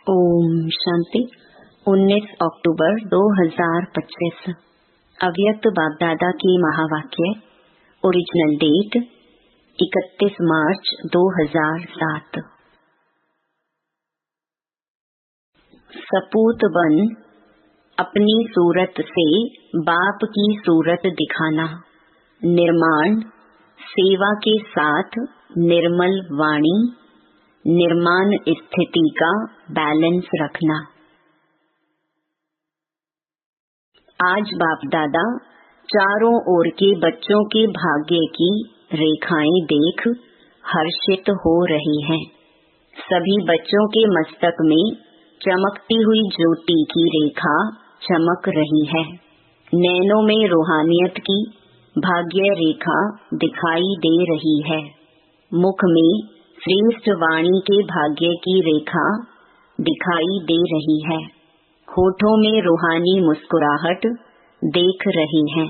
ओम शांति। 19 अक्टूबर 2025 अव्यक्त बाप दादा की महावाक्य। ओरिजिनल डेट 31 मार्च 2007। सपूत बन अपनी सूरत से बाप की सूरत दिखाना। निर्माण सेवा के साथ निर्मल वाणी, निर्माण स्थिति का बैलेंस रखना। आज बाप दादा चारों ओर के बच्चों के भाग्य की रेखाएं देख हर्षित हो रही हैं। सभी बच्चों के मस्तक में चमकती हुई ज्योति की रेखा चमक रही है। नैनों में रूहानियत की भाग्य रेखा दिखाई दे रही है। मुख में श्रेष्ठ वाणी के भाग्य की रेखा दिखाई दे रही है। होठों में रूहानी मुस्कुराहट देख रही है।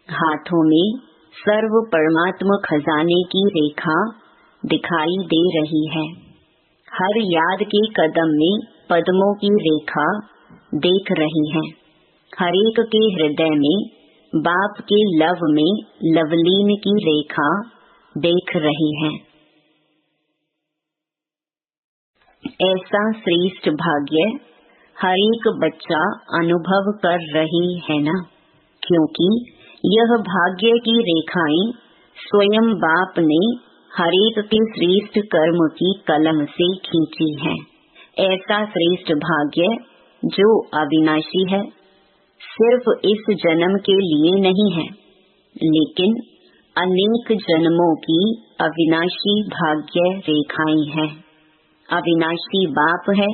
हाथों में सर्व परमात्मा खजाने की रेखा दिखाई दे रही है। हर याद के कदम में पद्मों की रेखा देख रही है। हर एक के हृदय में बाप के लव में लवलीन की रेखा देख रही है। ऐसा श्रेष्ठ भाग्य हर एक बच्चा अनुभव कर रही है ना, क्योंकि यह भाग्य की रेखाएं स्वयं बाप ने हर एक के श्रेष्ठ कर्म की कलम से खींची हैं। ऐसा श्रेष्ठ भाग्य जो अविनाशी है, सिर्फ इस जन्म के लिए नहीं है, लेकिन अनेक जन्मों की अविनाशी भाग्य रेखाएं हैं। अविनाशी बाप है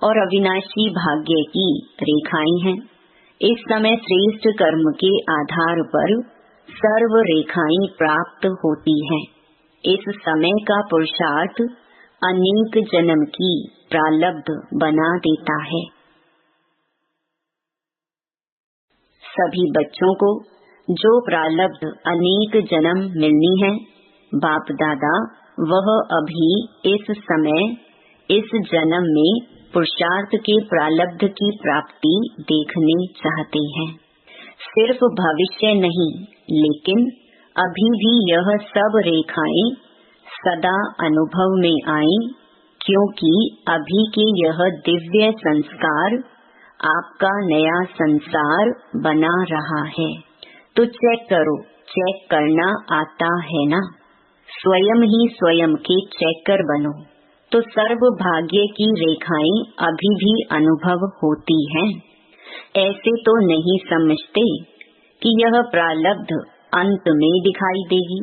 और अविनाशी भाग्य की रेखाएं हैं। इस समय श्रेष्ठ कर्म के आधार पर सर्व रेखाएं प्राप्त होती हैं। इस समय का पुरुषार्थ अनेक जन्म की प्रारब्ध बना देता है। सभी बच्चों को जो प्रारब्ध अनेक जन्म मिलनी है, बाप दादा वह अभी इस समय इस जन्म में पुरुषार्थ के प्रारब्ध की प्राप्ति देखने चाहते हैं। सिर्फ भविष्य नहीं, लेकिन अभी भी यह सब रेखाएं सदा अनुभव में आए, क्योंकि अभी के यह दिव्य संस्कार आपका नया संसार बना रहा है। तो चेक करो, चेक करना आता है ना? स्वयं ही स्वयं के चेकर बनो, तो सर्व भाग्य की रेखाएं अभी भी अनुभव होती हैं। ऐसे तो नहीं समझते कि यह प्रारब्ध अंत में दिखाई देगी।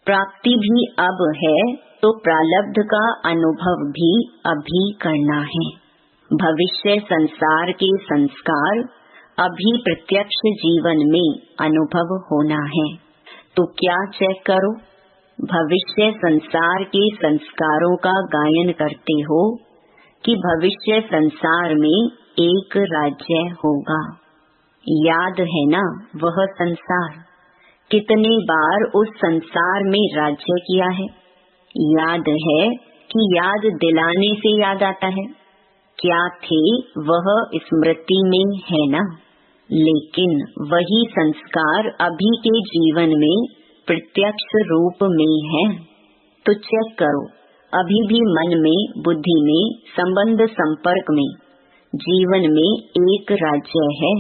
प्राप्ति भी अब है, तो प्रारब्ध का अनुभव भी अभी करना है। भविष्य संसार के संस्कार अभी प्रत्यक्ष जीवन में अनुभव होना है। तो क्या चेक करो, भविष्य संसार के संस्कारों का गायन करते हो कि भविष्य संसार में एक राज्य होगा। याद है ना वह संसार? कितने बार उस संसार में राज्य किया है? याद है कि याद दिलाने से याद आता है। क्या थे वह स्मृति में है ना, लेकिन वही संस्कार अभी के जीवन में प्रत्यक्ष रूप में है। तो चेक करो, अभी भी मन में, बुद्धि में, संबंध संपर्क में, जीवन में एक राज्य है।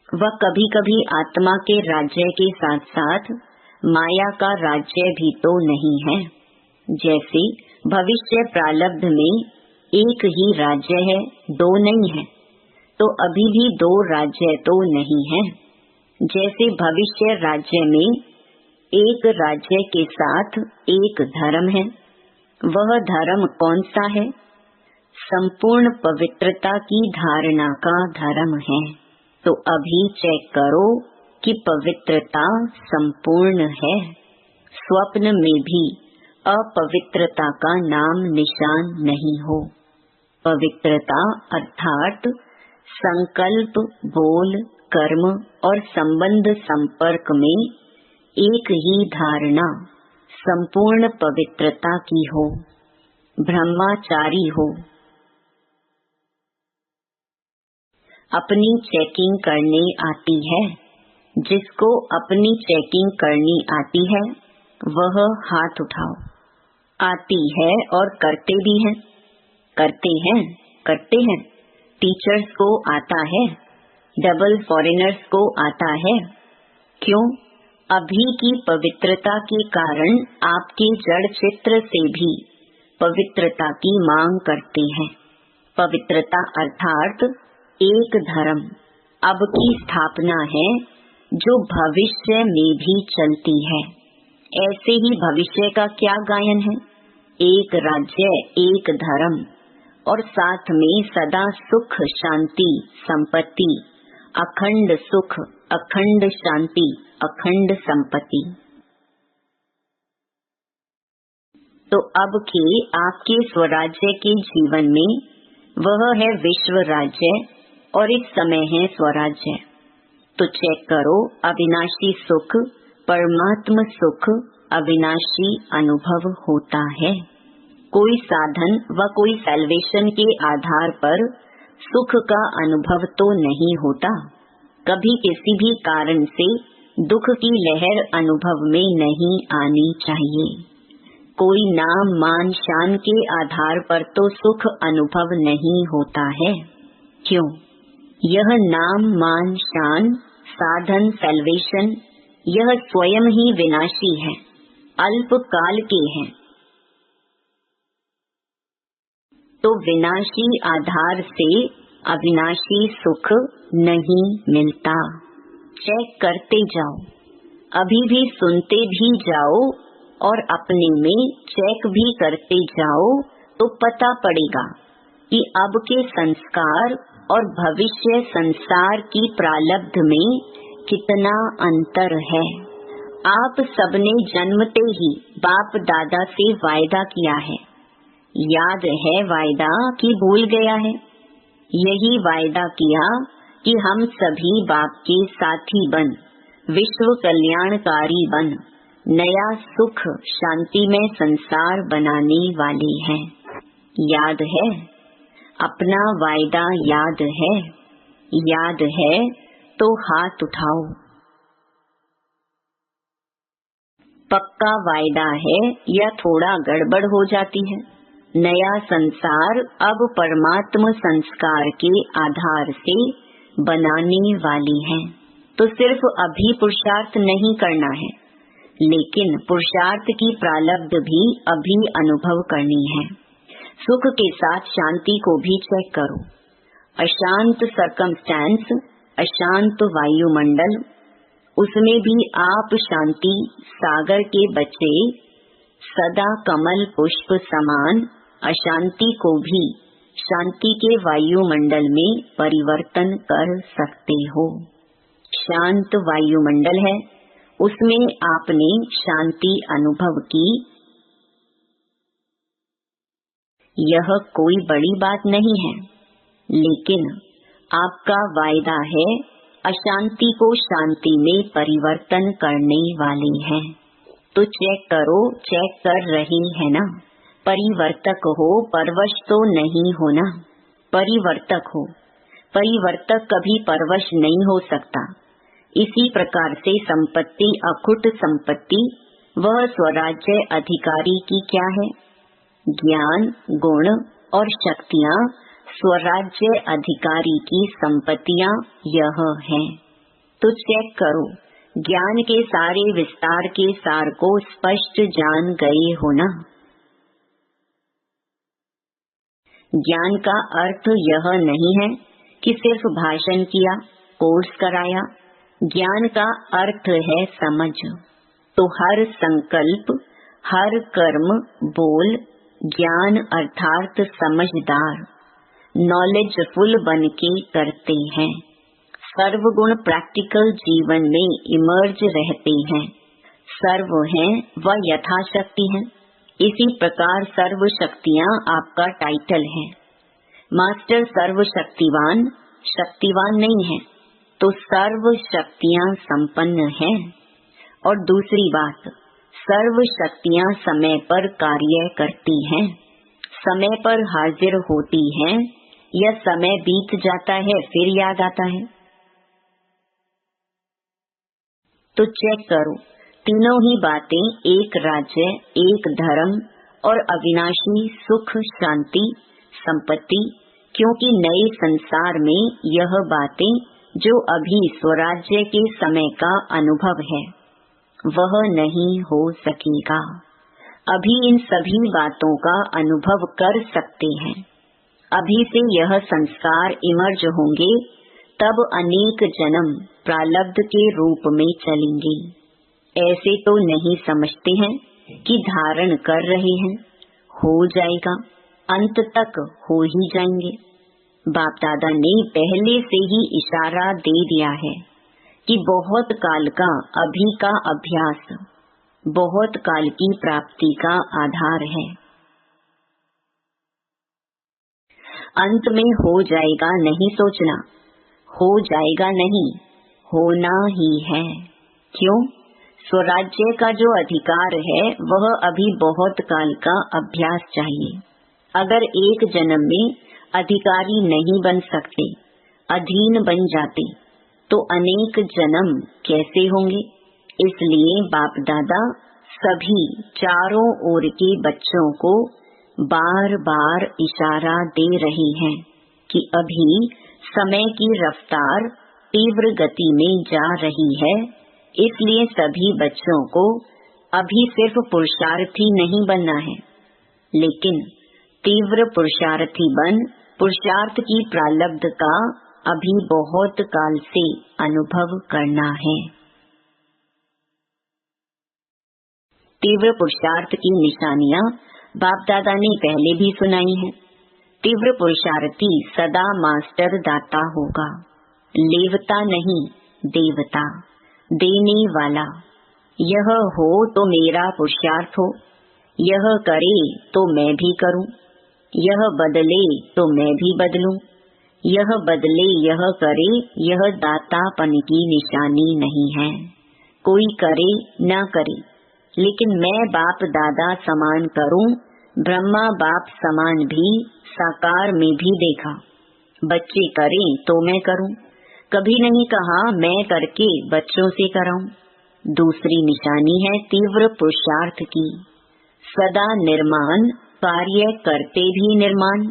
वह कभी कभी आत्मा के राज्य के साथ साथ माया का राज्य भी तो नहीं है। जैसे भविष्य प्रारब्ध में एक ही राज्य है, दो नहीं है, तो अभी भी दो राज्य तो नहीं है। जैसे भविष्य राज्य में एक राज्य के साथ एक धर्म है। वह धर्म कौन सा है? संपूर्ण पवित्रता की धारणा का धर्म है। तो अभी चेक करो कि पवित्रता संपूर्ण है। स्वप्न में भी अपवित्रता का नाम निशान नहीं हो। पवित्रता अर्थात संकल्प, बोल, कर्म और संबंध संपर्क में एक ही धारणा, संपूर्ण पवित्रता की हो, ब्रह्मचारी हो। अपनी चेकिंग करने आती है। जिसको अपनी चेकिंग करनी आती है वह हाथ उठाओ। आती है और करते भी हैं, करते हैं। टीचर्स को आता है, डबल फॉरेनर्स को आता है। क्यों? अभी की पवित्रता के कारण आपके जड़ चित्र से भी पवित्रता की मांग करते हैं। पवित्रता अर्थात एक धर्म अब की स्थापना है जो भविष्य में भी चलती है। ऐसे ही भविष्य का क्या गायन है? एक राज्य, एक धर्म और साथ में सदा सुख, शांति, संपत्ति, अखंड सुख, अखंड शांति, अखंड संपत्ति। तो अब के आपके स्वराज्य के जीवन में वह है विश्व राज्य और इस समय है स्वराज्य। तो चेक करो, अविनाशी सुख, परमात्म सुख, अविनाशी अनुभव होता है। कोई साधन व कोई सैल्वेशन के आधार पर सुख का अनुभव तो नहीं होता। कभी किसी भी कारण से दुख की लहर अनुभव में नहीं आनी चाहिए। कोई नाम, मान, शान के आधार पर तो सुख अनुभव नहीं होता है। क्यों? यह नाम, मान, शान, साधन, सैल्वेशन यह स्वयं ही विनाशी है, अल्प काल के हैं। तो विनाशी आधार से अविनाशी सुख नहीं मिलता। चेक करते जाओ, अभी भी सुनते भी जाओ और अपने में चेक भी करते जाओ तो पता पड़ेगा कि अब के संस्कार और भविष्य संसार की प्रारब्ध में कितना अंतर है। आप सबने जन्मते ही बाप दादा से वायदा किया है। याद है वायदा कि भूल गया है? यही वायदा किया कि हम सभी बाप के साथी बन, विश्व कल्याणकारी बन, नया सुख शांतिमय संसार बनाने वाले हैं। याद है? अपना वायदा याद है? याद है तो हाथ उठाओ। पक्का वायदा है या थोड़ा गड़बड़ हो जाती है? नया संसार अब परमात्म संस्कार के आधार से बनाने वाली है। तो सिर्फ अभी पुरुषार्थ नहीं करना है, लेकिन पुरुषार्थ की प्रारब्ध भी अभी अनुभव करनी है। सुख के साथ शांति को भी चेक करो। अशांत सर्कमस्टेंस, अशांत वायुमंडल, उसमें भी आप शांति सागर के बच्चे सदा कमल पुष्प समान अशांति को भी शांति के वायुमंडल में परिवर्तन कर सकते हो। शांत वायुमंडल है, उसमें आपने शांति अनुभव की। यह कोई बड़ी बात नहीं है, लेकिन आपका वायदा है अशांति को शांति में परिवर्तन करने वाले हैं। तो चेक करो, चेक कर रही है ना? परिवर्तक हो, परवश तो नहीं होना। परिवर्तक हो, परिवर्तक कभी परवश नहीं हो सकता। इसी प्रकार से संपत्ति, अखुट संपत्ति, वह स्वराज्य अधिकारी की क्या है? ज्ञान, गुण और शक्तियाँ स्वराज्य अधिकारी की संपत्तियाँ यह हैं। तो चेक करो, ज्ञान के सारे विस्तार के सार को स्पष्ट जान गए हो ना? ज्ञान का अर्थ यह नहीं है कि सिर्फ भाषण किया, कोर्स कराया। ज्ञान का अर्थ है समझ। तो हर संकल्प, हर कर्म, बोल ज्ञान अर्थात समझदार, नॉलेजफुल बन के करते हैं। सर्वगुण प्रैक्टिकल जीवन में इमर्ज रहते हैं। सर्व हैं व यथाशक्ति हैं। इसी प्रकार सर्व शक्तियाँ आपका टाइटल है। मास्टर सर्वशक्तिवान शक्तिवान नहीं है, तो सर्व शक्तियाँ संपन्न हैं। और दूसरी बात, सर्व शक्तियां समय पर कार्य करती हैं, समय पर हाजिर होती हैं, या समय बीत जाता है फिर याद आता है। तो चेक करो, तीनों ही बातें एक राज्य, एक धर्म और अविनाशी सुख, शांति, संपत्ति, क्योंकि नए संसार में यह बातें जो अभी स्वराज्य के समय का अनुभव है वह नहीं हो सकेगा। अभी इन सभी बातों का अनुभव कर सकते हैं। अभी से यह संस्कार इमर्ज होंगे, तब अनेक जन्म प्रारब्ध के रूप में चलेंगे। ऐसे तो नहीं समझते हैं कि धारण कर रहे हैं, हो जाएगा, अंत तक हो ही जाएंगे। बाप दादा ने पहले से ही इशारा दे दिया है कि बहुत काल का अभी का अभ्यास बहुत काल की प्राप्ति का आधार है। अंत में हो जाएगा नहीं सोचना, हो जाएगा नहीं, होना ही है। क्यों? स्वराज्य का जो अधिकार है वह अभी बहुत काल का अभ्यास चाहिए। अगर एक जन्म में अधिकारी नहीं बन सकते, अधीन बन जाते, तो अनेक जन्म कैसे होंगे? इसलिए बाप दादा सभी चारों ओर के बच्चों को बार बार इशारा दे रहे हैं कि अभी समय की रफ्तार तीव्र गति में जा रही है। इसलिए सभी बच्चों को अभी सिर्फ पुरुषार्थी नहीं बनना है, लेकिन तीव्र पुरुषार्थी बन पुरुषार्थ की प्रारब्ध का अभी बहुत काल से अनुभव करना है। तीव्र पुरुषार्थ की निशानियां बाप दादा ने पहले भी सुनाई है। तीव्र पुरुषार्थी सदा मास्टर दाता होगा, लेवता नहीं देवता, देने वाला। यह हो तो मेरा पुरुषार्थ हो, यह करे तो मैं भी करूं, यह बदले तो मैं भी बदलूं, यह बदले यह करे, यह दातापन की निशानी नहीं है। कोई करे न करे, लेकिन मैं बाप दादा समान करूं, ब्रह्मा बाप समान भी साकार में भी देखा। बच्चे करें तो मैं करूं, कभी नहीं कहा मैं करके बच्चों से कराऊं। दूसरी निशानी है तीव्र पुरुषार्थ की, सदा निर्माण, कार्य करते भी निर्माण।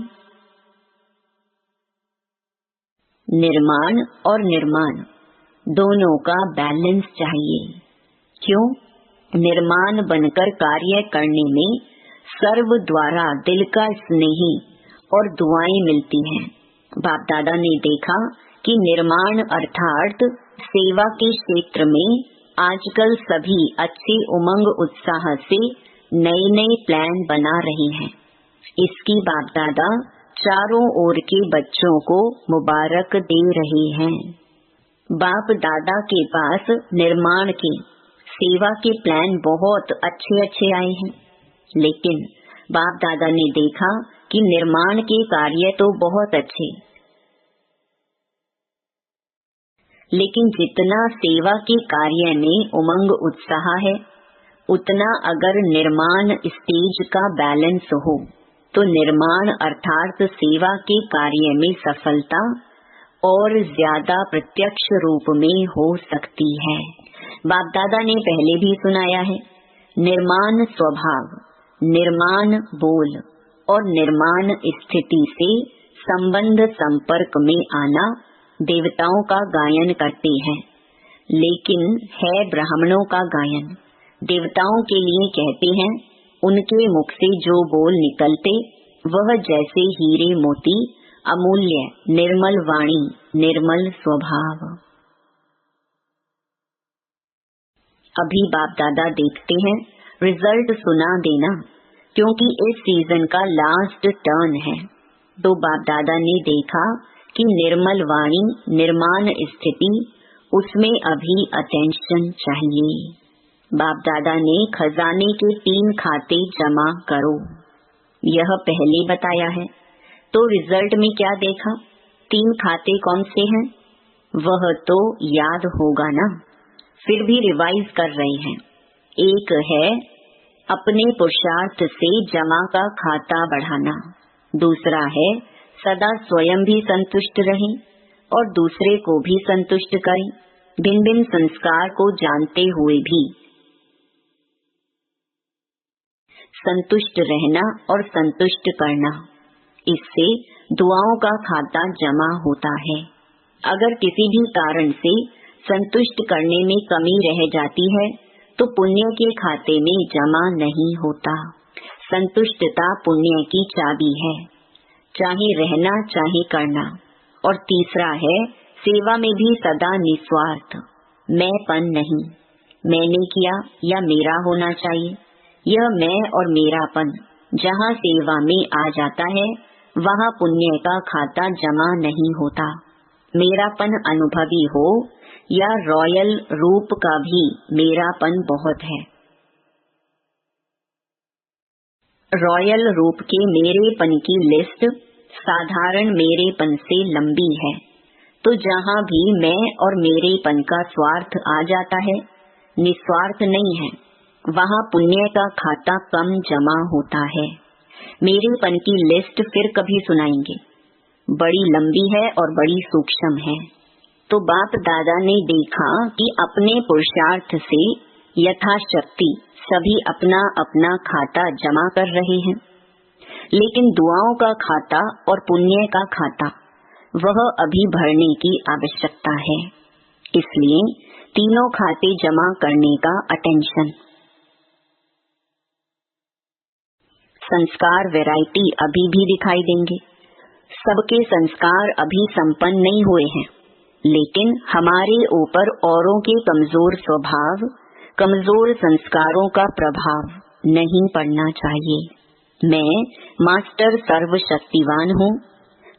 निर्माण और निर्माण दोनों का बैलेंस चाहिए। क्यों? निर्माण बनकर कार्य करने में सर्व द्वारा दिल का स्नेह और दुआएं मिलती हैं। बाप दादा ने देखा कि निर्माण अर्थात सेवा के क्षेत्र में आजकल सभी अच्छे उमंग उत्साह से नए नए प्लान बना रहे हैं। इसकी बाप दादा चारों ओर के बच्चों को मुबारक दे रहे हैं। बाप दादा के पास निर्माण के, सेवा के प्लान बहुत अच्छे अच्छे आए हैं, लेकिन बाप दादा ने देखा कि निर्माण के कार्य तो बहुत अच्छे, लेकिन जितना सेवा के कार्य में उमंग उत्साह है, उतना अगर निर्माण स्टेज का बैलेंस हो तो निर्माण अर्थात सेवा के कार्य में सफलता और ज्यादा प्रत्यक्ष रूप में हो सकती है। बाप दादा ने पहले भी सुनाया है, निर्माण स्वभाव, निर्माण बोल और निर्माण स्थिति से संबंध संपर्क में आना देवताओं का गायन करते हैं, लेकिन है ब्राह्मणों का गायन। देवताओं के लिए कहते हैं, उनके मुख से जो बोल निकलते वह जैसे हीरे मोती, अमूल्य, निर्मल वाणी, निर्मल स्वभाव। अभी बाप दादा देखते हैं, रिजल्ट सुना देना, क्योंकि इस सीजन का लास्ट टर्न है। तो बाप दादा ने देखा कि निर्मल वाणी, निर्माण स्थिति, उसमें अभी अटेंशन चाहिए। बाप दादा ने खजाने के 3 खाते जमा करो, यह पहले बताया है। तो रिजल्ट में क्या देखा? 3 खाते कौन से हैं? वह तो याद होगा ना, फिर भी रिवाइज कर रहे हैं। एक है अपने पुरुषार्थ से जमा का खाता बढ़ाना, दूसरा है सदा स्वयं भी संतुष्ट रहें और दूसरे को भी संतुष्ट करें। भिन्न भिन्न संस्कार को जानते हुए भी संतुष्ट रहना और संतुष्ट करना, इससे दुआओं का खाता जमा होता है। अगर किसी भी कारण से संतुष्ट करने में कमी रह जाती है तो पुण्य के खाते में जमा नहीं होता। संतुष्टता पुण्य की चाबी है, चाहे रहना चाहे करना। और तीसरा है सेवा में भी सदा निस्वार्थ, मैंपन नहीं, मैंने किया या मेरा होना चाहिए। यह मैं और मेरापन जहाँ सेवा में आ जाता है वहाँ पुण्य का खाता जमा नहीं होता। मेरापन अनुभवी हो या रॉयल रूप का भी मेरापन बहुत है। रॉयल रूप के मेरेपन की लिस्ट साधारण मेरेपन से लंबी है, तो जहाँ भी मैं और मेरेपन का स्वार्थ आ जाता है, निस्वार्थ नहीं है, वहाँ पुण्य का खाता कम जमा होता है। मेरेपन की लिस्ट फिर कभी सुनाएंगे, बड़ी लंबी है और बड़ी सूक्ष्म है। तो बाप दादा ने देखा कि अपने पुरुषार्थ से यथाशक्ति सभी अपना अपना खाता जमा कर रहे हैं, लेकिन दुआओं का खाता और पुण्य का खाता वह अभी भरने की आवश्यकता है। इसलिए तीनों खाते जमा करने का अटेंशन। संस्कार वैरायटी अभी भी दिखाई देंगे। सबके संस्कार अभी संपन्न नहीं हुए हैं, लेकिन हमारे ऊपर औरों के कमजोर स्वभाव, कमजोर संस्कारों का प्रभाव नहीं पड़ना चाहिए। मैं मास्टर सर्वशक्तिवान हूँ,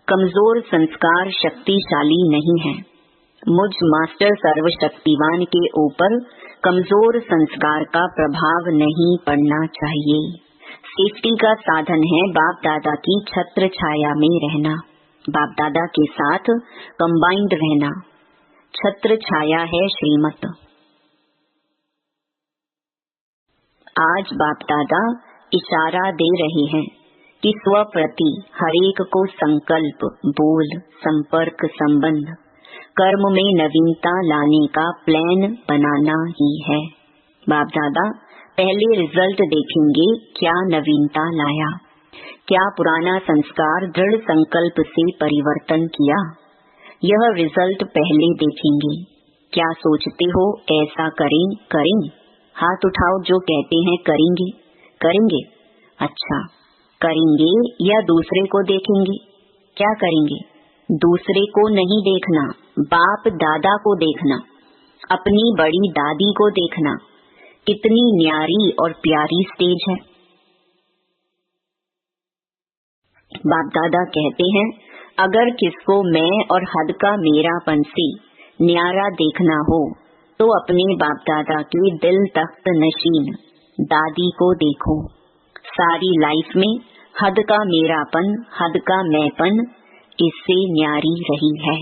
कमजोर संस्कार शक्तिशाली नहीं है। मुझ मास्टर सर्वशक्तिवान के ऊपर कमजोर संस्कार का प्रभाव नहीं पड़ना चाहिए। सेफ्टी का साधन है बाप दादा की छत्र छाया में रहना, बाप दादा के साथ कंबाइंड रहना। छत्र छाया है श्रीमत। आज बाप दादा इशारा दे रहे हैं कि स्व प्रति हरेक को संकल्प, बोल, संपर्क, संबंध, कर्म में नवीनता लाने का प्लान बनाना ही है। बाप दादा पहले रिजल्ट देखेंगे, क्या नवीनता लाया, क्या पुराना संस्कार दृढ़ संकल्प से परिवर्तन किया, यह रिजल्ट पहले देखेंगे। क्या सोचते हो ऐसा करें, करें, हाथ उठाओ जो कहते हैं करेंगे, करेंगे। अच्छा, करेंगे या दूसरे को देखेंगे? क्या करेंगे? दूसरे को नहीं देखना, बाप दादा को देखना, अपनी बड़ी दादी को देखना। कितनी न्यारी और प्यारी स्टेज है। बाप दादा कहते हैं, अगर किसको मैं और हद का मेरापन से न्यारा देखना हो तो अपने बाप दादा के दिल तख्त नशीन दादी को देखो। सारी लाइफ में हद का मेरापन, हद का मैंपन इससे न्यारी रही है।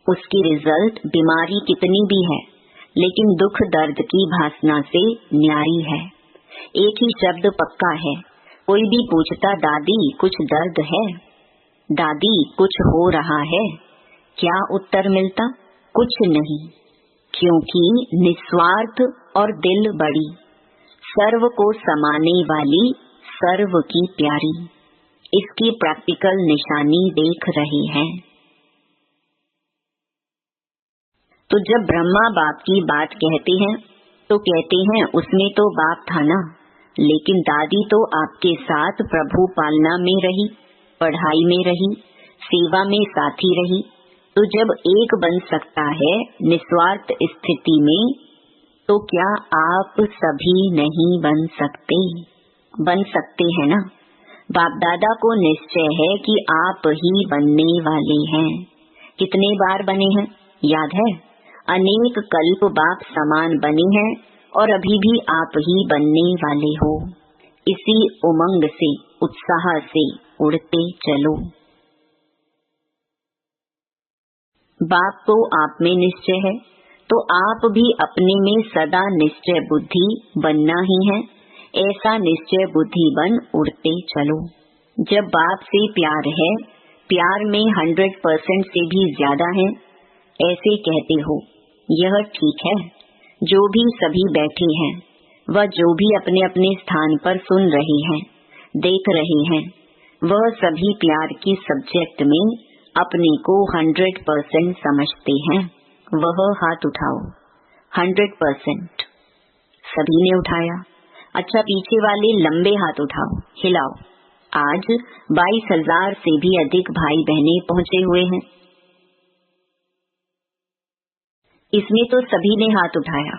उसकी रिजल्ट बीमारी कितनी भी है, लेकिन दुख दर्द की भासना से न्यारी है। एक ही शब्द पक्का है, कोई भी पूछता दादी कुछ दर्द है, दादी कुछ हो रहा है, क्या उत्तर मिलता? कुछ नहीं, क्योंकि निस्वार्थ और दिल बड़ी, सर्व को समाने वाली, सर्व की प्यारी, इसकी प्रैक्टिकल निशानी देख रहे हैं। तो जब ब्रह्मा बाप की बात कहते हैं तो कहते हैं उसमें तो बाप था ना, लेकिन दादी तो आपके साथ प्रभु पालना में रही, पढ़ाई में रही, सेवा में साथी रही। तो जब एक बन सकता है निस्वार्थ स्थिति में, तो क्या आप सभी नहीं बन सकते? बन सकते हैं ना। बाप दादा को निश्चय है कि आप ही बनने वाले हैं। कितने बार बने हैं याद है? अनेक कल्प बाप समान बने हैं और अभी भी आप ही बनने वाले हो। इसी उमंग से, उत्साह से उड़ते चलो। बाप को आप में निश्चय है तो आप भी अपने में सदा निश्चय बुद्धि बनना ही है। ऐसा निश्चय बुद्धि बन उड़ते चलो। जब बाप से प्यार है, प्यार में 100% से भी ज्यादा है, ऐसे कहते हो, यह ठीक है। जो भी सभी बैठे हैं, वह जो भी अपने अपने स्थान पर सुन रहे हैं, देख रहे हैं, वह सभी प्यार की सब्जेक्ट में अपने को 100% समझते हैं। वह हाथ उठाओ। 100%। सभी ने उठाया। अच्छा, पीछे वाले लंबे हाथ उठाओ, हिलाओ। आज 22,000 से भी अधिक भाई बहनें पहुंचे हुए हैं। इसमें तो सभी ने हाथ उठाया।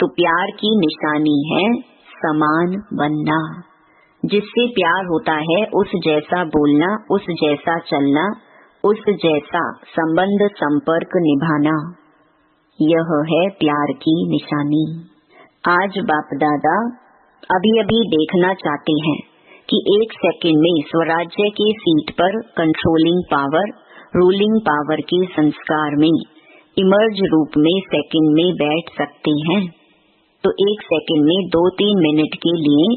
तो प्यार की निशानी है समान बनना। जिससे प्यार होता है उस जैसा बोलना, उस जैसा चलना, उस जैसा संबंध संपर्क निभाना। यह है प्यार की निशानी। आज बाप दादा अभी अभी देखना चाहते हैं कि 1 सेकंड में स्वराज्य के सीट पर कंट्रोलिंग पावर, रूलिंग पावर के संस्कार में इमर्ज रूप में सेकंड में बैठ सकते हैं। तो 1 सेकंड में 2-3 मिनट के लिए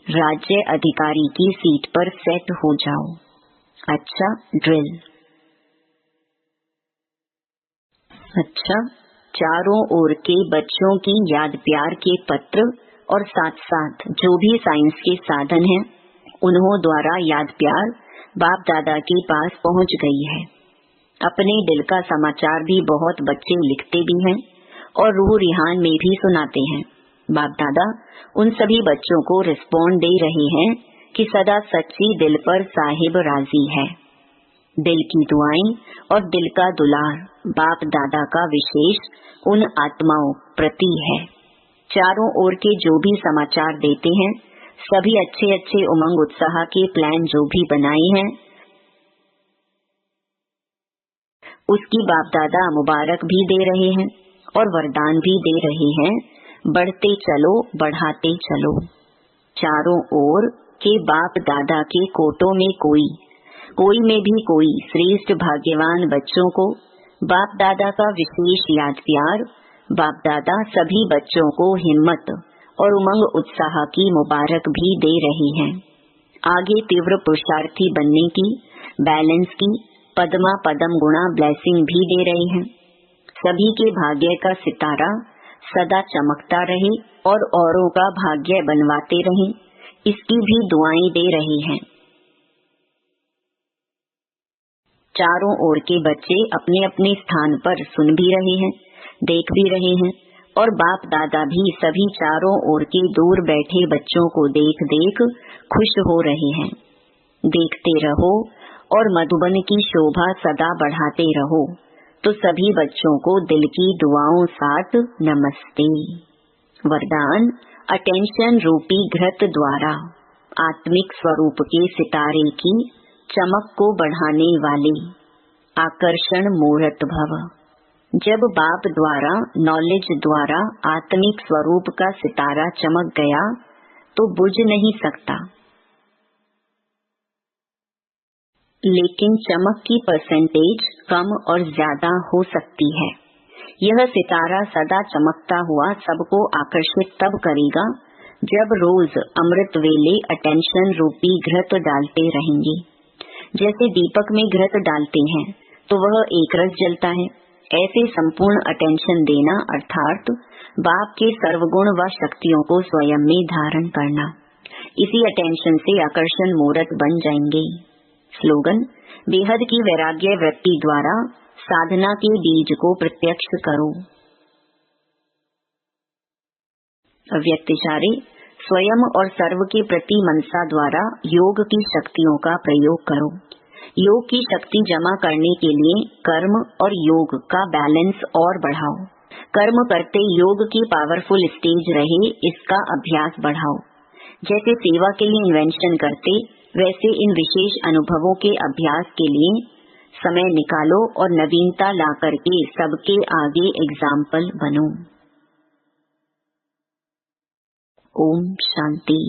राज्य अधिकारी की सीट पर सेट हो जाओ। अच्छा, ड्रिल। अच्छा, चारों ओर के बच्चों की याद प्यार के पत्र और साथ साथ जो भी साइंस के साधन हैं, उन्हों द्वारा याद प्यार बाप दादा के पास पहुंच गई है। अपने दिल का समाचार भी बहुत बच्चे लिखते भी हैं और रूह रिहान में भी सुनाते हैं। बाप दादा उन सभी बच्चों को रिस्पॉन्ड दे रहे हैं कि सदा सच्ची दिल पर साहिब राजी है। दिल की दुआएं और दिल का दुलार बाप दादा का विशेष उन आत्माओं प्रति है। चारों ओर के जो भी समाचार देते हैं, सभी अच्छे अच्छे उमंग उत्साह के प्लान जो भी बनाए हैं, उसकी बाप दादा मुबारक भी दे रहे हैं और वरदान भी दे रहे हैं। बढ़ते चलो, बढ़ाते चलो। चारों ओर के बाप दादा के कोटों में कोई में भी कोई श्रेष्ठ भाग्यवान बच्चों को बाप दादा का विशेष याद प्यार, बाप दादा सभी बच्चों को हिम्मत और उमंग उत्साह की मुबारक भी दे रहे हैं। आगे तीव्र पुरुषार्थी बनने की, बैलेंस की पद्मा पदम गुणा ब्लेसिंग भी दे रहे हैं। सभी के भाग्य का सितारा सदा चमकता रहे और औरों का भाग्य बनवाते रहें, इसकी भी दुआएं दे रहे हैं। चारों ओर के बच्चे अपने अपने स्थान पर सुन भी रहे हैं, देख भी रहे हैं और बाप दादा भी सभी चारों ओर के दूर बैठे बच्चों को देख देख खुश हो रहे हैं। देखते रहो और मधुबन की शोभा सदा बढ़ाते रहो। तो सभी बच्चों को दिल की दुआओं साथ नमस्ते। वरदान अटेंशन रूपी घृत द्वारा आत्मिक स्वरूप के सितारे की चमक को बढ़ाने वाले आकर्षण मूर्त भव। जब बाप द्वारा नॉलेज द्वारा आत्मिक स्वरूप का सितारा चमक गया तो बुझ नहीं सकता, लेकिन चमक की परसेंटेज कम और ज्यादा हो सकती है। यह सितारा सदा चमकता हुआ सबको आकर्षित तब करेगा जब रोज अमृत वेले अटेंशन रूपी घृत डालते रहेंगे। जैसे दीपक में घृत डालते हैं तो वह एक रस जलता है, ऐसे संपूर्ण अटेंशन देना अर्थात बाप के सर्वगुण व शक्तियों को स्वयं में धारण करना। इसी अटेंशन से आकर्षण मूर्त बन जाएंगे। स्लोगन बेहद की वैराग्य वृत्ति द्वारा साधना के बीज को प्रत्यक्ष करो। अव्यक्त इशारे स्वयं और सर्व के प्रति मनसा द्वारा योग की शक्तियों का प्रयोग करो। योग की शक्ति जमा करने के लिए कर्म और योग का बैलेंस और बढ़ाओ। कर्म करते योग की पावरफुल स्टेज रहे, इसका अभ्यास बढ़ाओ। जैसे सेवा के लिए इन्वेंशन करते, वैसे इन विशेष अनुभवों के अभ्यास के लिए समय निकालो और नवीनता ला करके सबके आगे एग्जाम्पल बनो। ओम शांति।